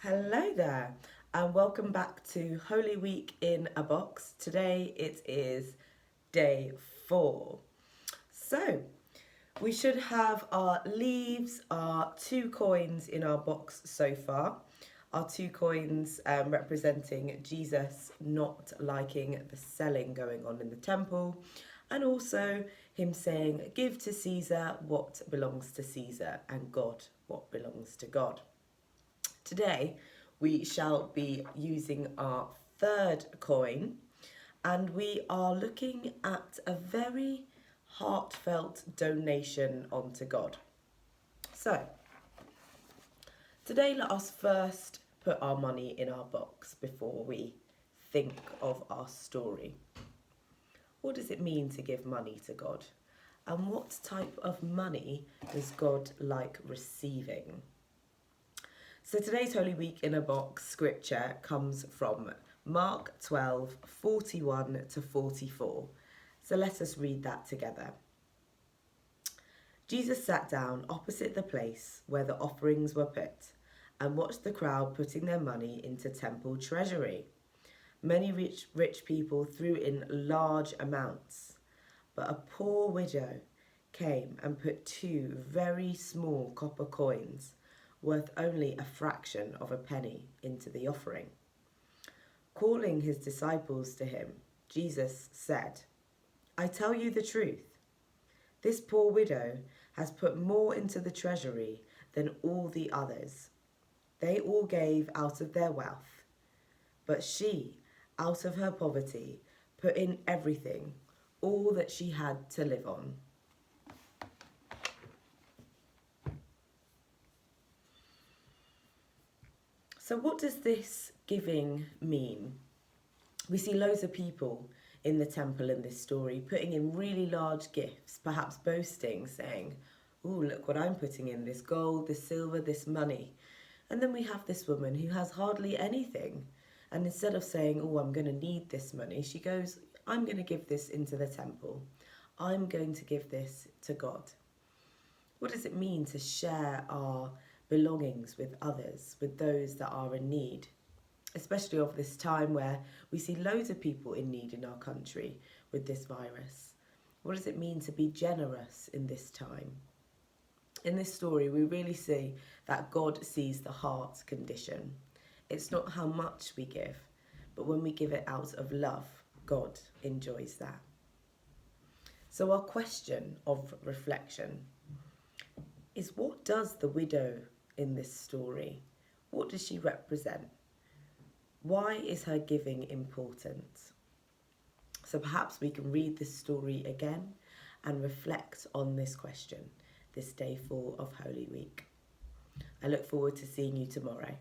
Hello there, and welcome back to Holy Week in a Box. Today it is day 4. So, we should have our leaves, our 2 coins in our box so far. Our 2 coins representing Jesus not liking the selling going on in the temple, and also him saying, "Give to Caesar what belongs to Caesar, and God what belongs to God." Today, we shall be using our 3rd coin, and we are looking at a very heartfelt donation onto God. So, today let us first put our money in our box before we think of our story. What does it mean to give money to God? And what type of money does God like receiving? So today's Holy Week in a Box scripture comes from Mark 12:41 to 44. So let us read that together. Jesus sat down opposite the place where the offerings were put and watched the crowd putting their money into temple treasury. Many rich people threw in large amounts, but a poor widow came and put 2 very small copper coins worth only a fraction of a penny into the offering. Calling his disciples to him, Jesus said, "I tell you the truth. This poor widow has put more into the treasury than all the others. They all gave out of their wealth, but she, out of her poverty, put in everything, all that she had to live on." So what does this giving mean? We see loads of people in the temple in this story putting in really large gifts, perhaps boasting, saying, "Oh, look what I'm putting in, this gold, this silver, this money." And then we have this woman who has hardly anything. And instead of saying, "Oh, I'm going to need this money," she goes, "I'm going to give this into the temple. I'm going to give this to God." What does it mean to share our belongings with others, with those that are in need? Especially of this time where we see loads of people in need in our country with this virus. What does it mean to be generous in this time? In this story, we really see that God sees the heart condition. It's not how much we give, but when we give it out of love, God enjoys that. So our question of reflection is, what does the widow in this story, what does she represent? Why is her giving important? So perhaps we can read this story again and reflect on this question, this day 4 of Holy Week. I look forward to seeing you tomorrow.